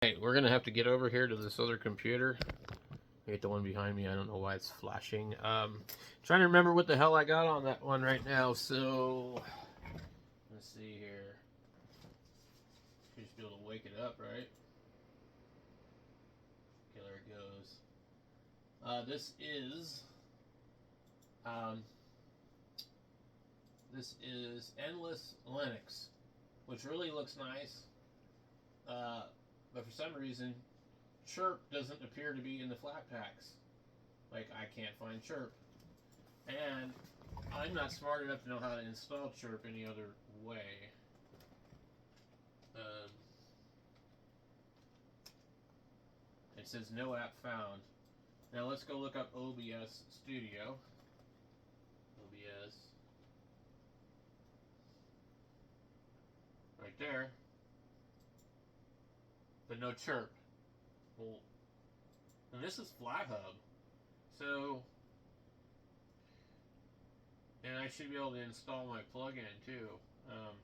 Hey, we're gonna have to get over here to this other computer. I hate the one behind me. I don't know why it's flashing. Trying to remember what the hell I got on that one right now. So let's see here. Should just be able to wake it up, right? Okay, there it goes. Um, this is Endless Linux, which really looks nice. Uh, but for some reason, Chirp doesn't appear to be in the flat packs. Like I can't find Chirp. And I'm not smart enough to know how to install Chirp any other way. Um, it says no app found. Now let's go look up OBS Studio. OBS. Right there. But no Chirp. Well, and this is FlatHub. So, and I should be able to install my plugin too. Um,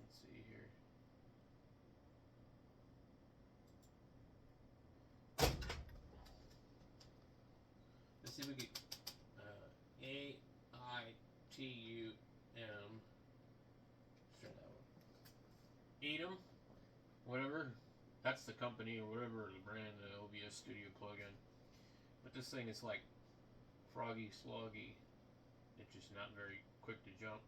let's see here. Let's see if we get AITUM. Let's try that one. Edom, whatever. That's the company or whatever the brand, the OBS Studio plugin. But this thing is like froggy sloggy. It's just not very quick to jump.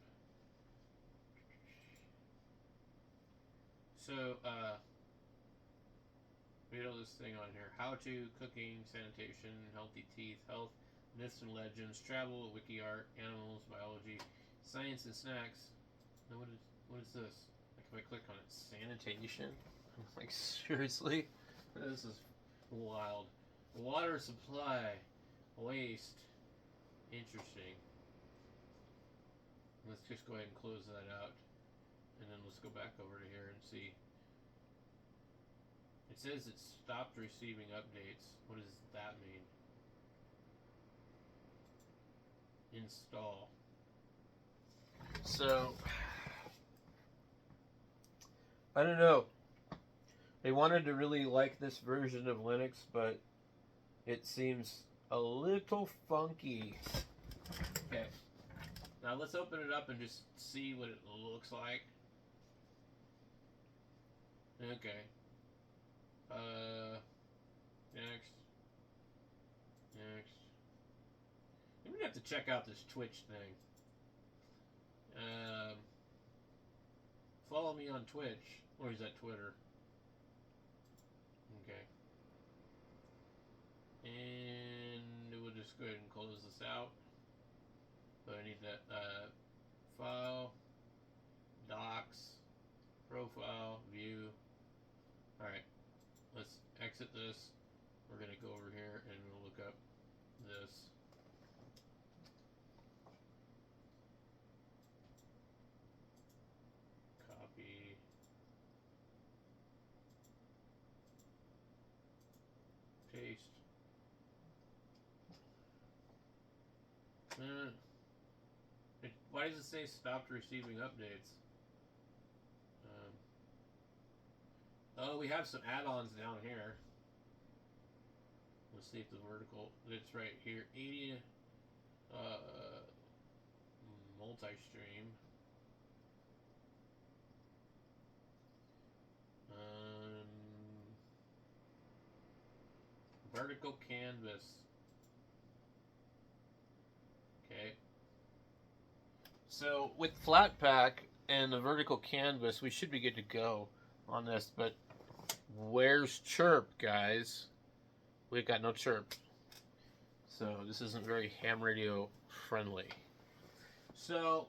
So, we have this thing on here. How to, cooking, sanitation, healthy teeth, health, myths and legends, travel, wiki art, animals, biology, science and snacks. Now what is this? Like if I click on it, sanitation? I'm like, seriously? This is wild. Water supply, waste. Interesting. Let's just go ahead and close that out. And then let's go back over to here and see. It says it stopped receiving updates. What does that mean? Install. So, I don't know. They wanted to really like this version of Linux, but it seems a little funky. Okay. Now let's open it up and just see what it looks like. Okay. Next. Next. I'm gonna have to check out this Twitch thing. Follow me on Twitch. Or is that Twitter? Okay. And we'll just go ahead and close this out. But I need that file, docs, profile, view. Alright. Let's exit this. We're gonna go over here and we'll look up this. Copy. Paste. Why does it say stopped receiving updates? Oh, we have some add-ons down here. Let's see if the vertical, it's right here. 80 multi-stream. Vertical canvas. Okay. So with Flatpak and the vertical canvas, we should be good to go on this. But where's Chirp, guys? We've got no Chirp. So this isn't very ham radio friendly. So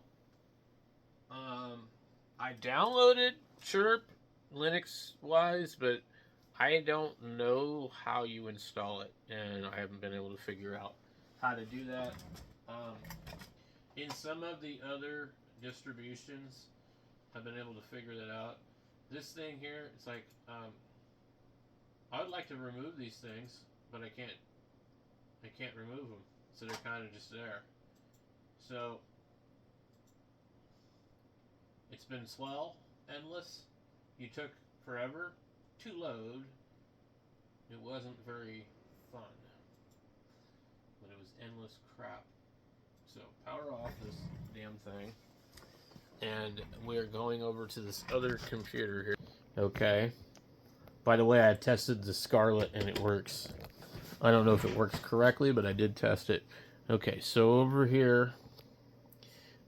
I downloaded Chirp Linux wise, but I don't know how you install it, and I haven't been able to figure out how to do that. In some of the other distributions, I've been able to figure that out. This thing here, it's like I would like to remove these things, but I can't. I can't remove them, so they're kind of just there. So it's been swell, endless. You took forever. to load. It wasn't very fun, but it was endless crap. So power off this damn thing, and we're going over to this other computer here. Okay. By the way, I tested the Scarlet and it works. I don't know if it works correctly, but I did test it. Okay, so over here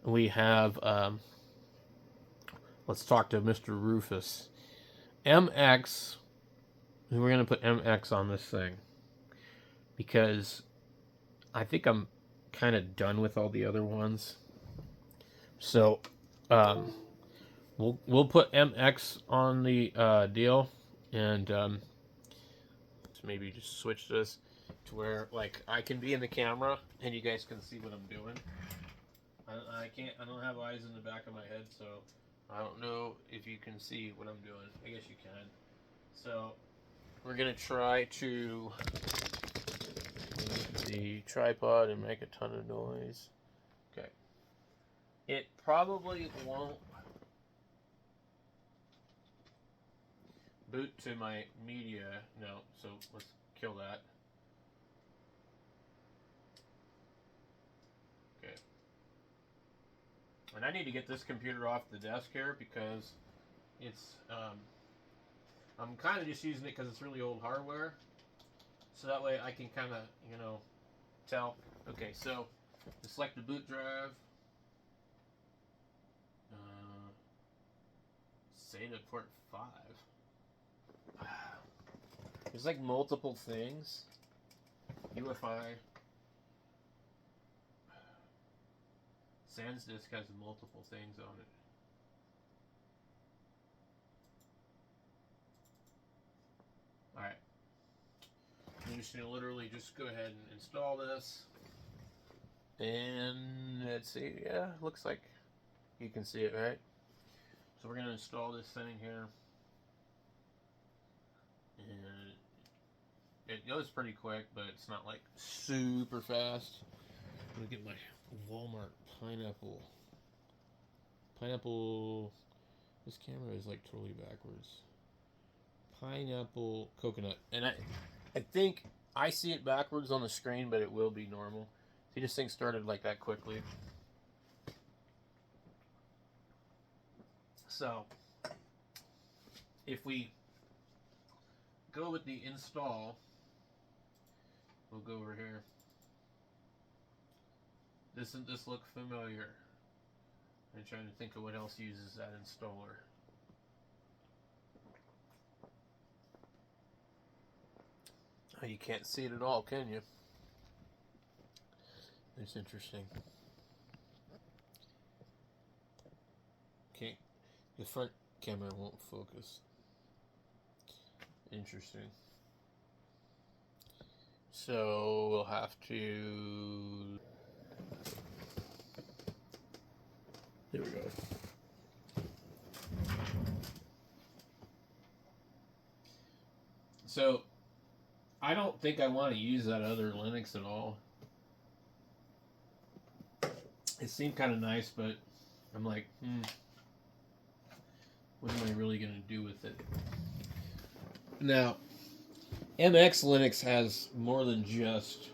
we have, let's talk to Mr. Rufus. MX, we're going to put MX on this thing because I think I'm kind of done with all the other ones. So, we'll put MX on the deal, and maybe just switch this to where like I can be in the camera and you guys can see what I'm doing. I don't have eyes in the back of my head, so I don't know if you can see what I'm doing. I guess you can. So we're gonna try to move the tripod and make a ton of noise. Okay. It probably won't boot to my media. No, so let's kill that. Okay. And I need to get this computer off the desk here because it's, I'm kind of just using it because it's really old hardware. So that way I can kind of, tell. Okay, so select the boot drive. SATA port 5. There's like multiple things. UFI. SansDisk has multiple things on it. Alright. I'm just going to literally just go ahead and install this. And let's see. Yeah, looks like you can see it, right? So we're going to install this thing here. And it goes pretty quick, but it's not like super fast. Let me get my Walmart pineapple. Pineapple. This camera is like totally backwards. Pineapple coconut. And I think I see it backwards on the screen, but it will be normal. See, this thing started like that quickly. So, if we go with the install, we'll go over here. Doesn't this look familiar? I'm trying to think of what else uses that installer. Oh, you can't see it at all, can you? That's interesting. Okay, the front camera won't focus. Interesting. So we'll have to. There we go. So I don't think I want to use that other Linux at all. It seemed kind of nice, but I'm like, what am I really going to do with it? Now, MX Linux has more than just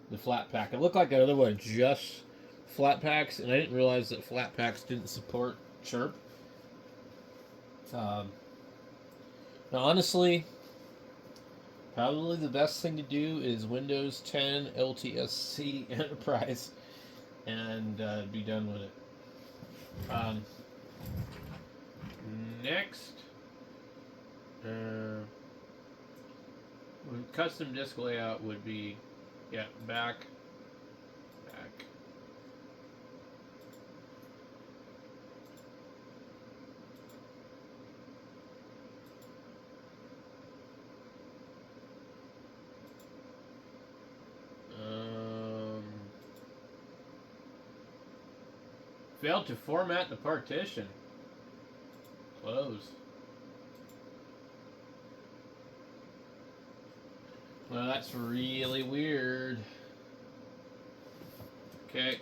the flat pack. It looked like that other one just flat packs, and I didn't realize that flat packs didn't support chirp. Now, honestly, probably the best thing to do is Windows 10 LTSC Enterprise and be done with it. Next, custom disk layout would be, back. Failed to format the partition. Close. Well, that's really weird. Okay.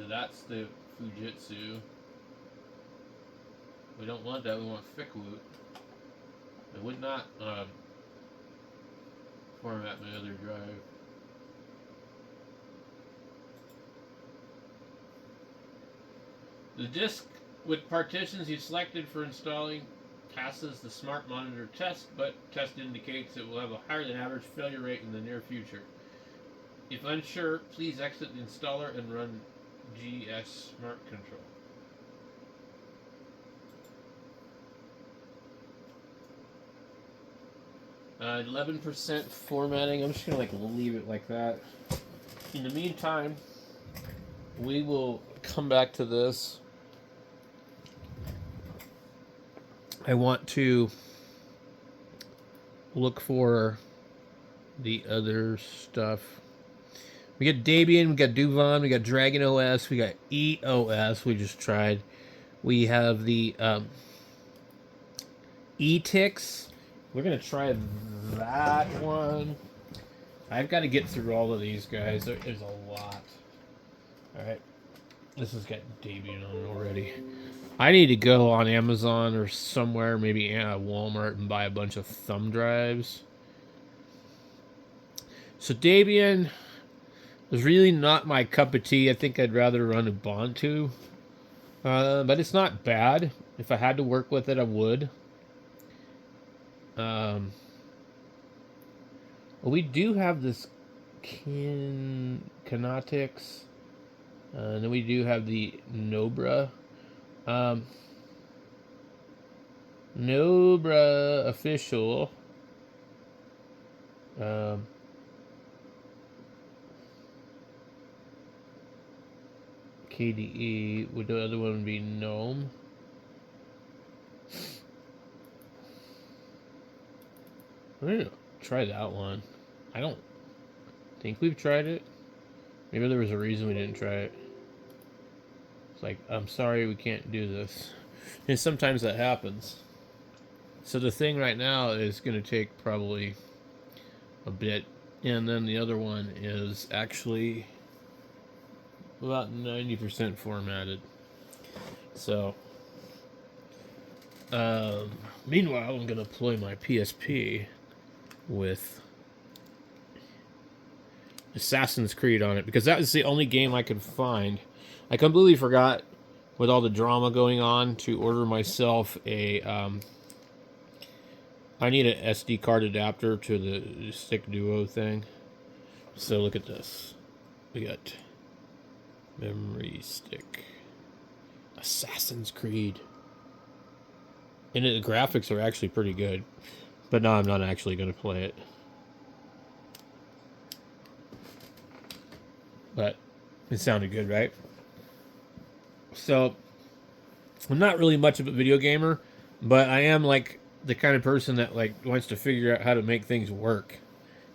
That's the Fujitsu. We don't want that. We want Fickwoot. I would not format my other drive. The disk with partitions you selected for installing passes the smart monitor test, but test indicates it will have a higher than average failure rate in the near future. If unsure, please exit the installer and run GS Smart Control. 11% formatting. I'm just gonna leave it like that. In the meantime, we will come back to this. I want to look for the other stuff. We got Debian, we got Duvan, we got Dragon OS, we got EOS. We just tried. We have the ETIX. We're gonna try that one. I've got to get through all of these guys. There's a lot. All right, this has got Debian on it already. I need to go on Amazon or somewhere, maybe Walmart, and buy a bunch of thumb drives. So Debian is really not my cup of tea. I think I'd rather run Ubuntu. But it's not bad. If I had to work with it, I would. Well, we do have this Canotix. And then we do have the Nobra. Nobra official. KDE. Would the other one be GNOME? We're gonna try that one. I don't think we've tried it. Maybe there was a reason we didn't try it. It's like, I'm sorry, we can't do this. And sometimes that happens. So the thing right now is going to take probably a bit. And then the other one is actually about 90% formatted. So, meanwhile, I'm going to deploy my PSP with Assassin's Creed on it, because that was the only game I could find. I completely forgot, with all the drama going on, to order myself a I need an SD card adapter to the Stick Duo thing. So look at this. We got memory stick, Assassin's Creed, and the graphics are actually pretty good. But no, I'm not actually going to play it. But it sounded good, right? So I'm not really much of a video gamer, but I am like the kind of person that like wants to figure out how to make things work,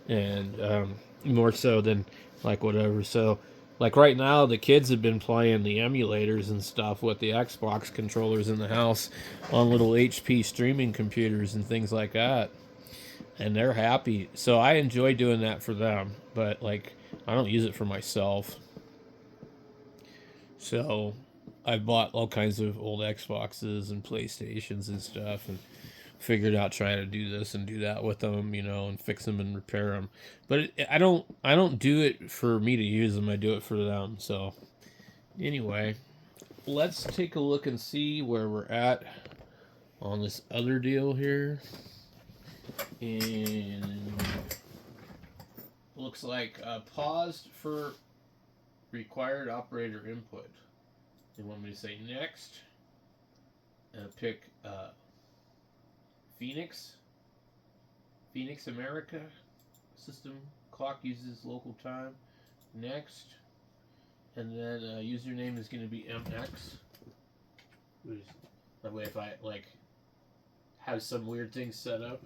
and more so than like whatever. So like right now, the kids have been playing the emulators and stuff with the Xbox controllers in the house on little HP streaming computers and things like that, and they're happy. So I enjoy doing that for them, but like I don't use it for myself. So I bought all kinds of old Xboxes and PlayStations and stuff, and figured out trying to do this and do that with them, you know, and fix them and repair them. But I don't do it for me to use them. I do it for them. So anyway, let's take a look and see where we're at on this other deal here. And looks like paused for required operator input. They want me to say next and pick Phoenix America system clock uses local time. Next, and then username is going to be MX. That way, if I like have some weird thing set up,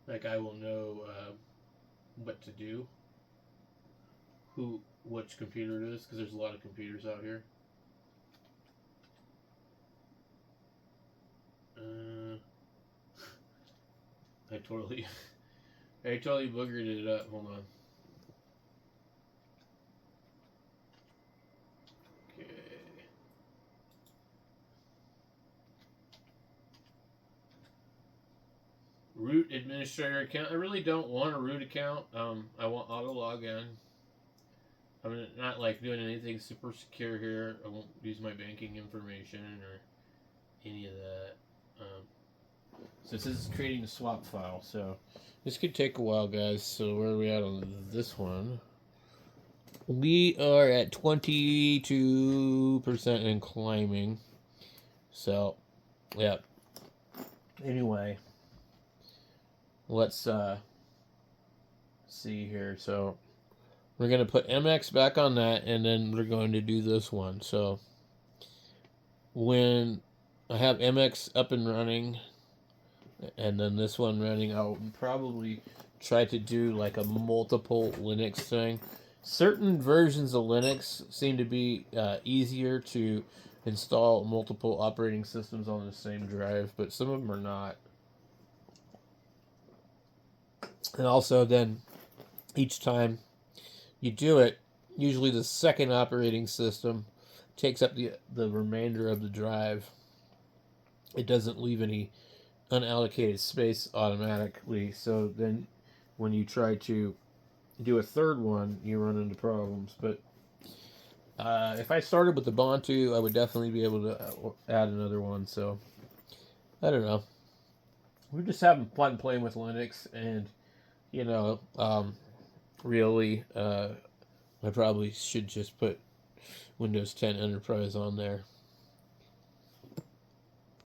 like I will know what to do, which computer it is, because there's a lot of computers out here. I totally boogered it up. Hold on. root administrator account. I really don't want a root account. I want auto login. I'm not like doing anything super secure here. I won't use my banking information or any of that. So this is creating a swap file. So this could take a while, guys. So where are we at on this one? We are at 22% and climbing. So, yeah. Anyway, let's see here. So we're going to put MX back on that, and then we're going to do this one. So when I have MX up and running, and then this one running, I'll probably try to do like a multiple Linux thing. Certain versions of Linux seem to be easier to install multiple operating systems on the same drive, but some of them are not. And also then, each time you do it, usually the second operating system takes up the remainder of the drive. It doesn't leave any unallocated space automatically, so then when you try to do a third one, you run into problems. But if I started with the Ubuntu, I would definitely be able to add another one. So I don't know. We're just having fun playing with Linux, and you know, really, I probably should just put Windows 10 Enterprise on there.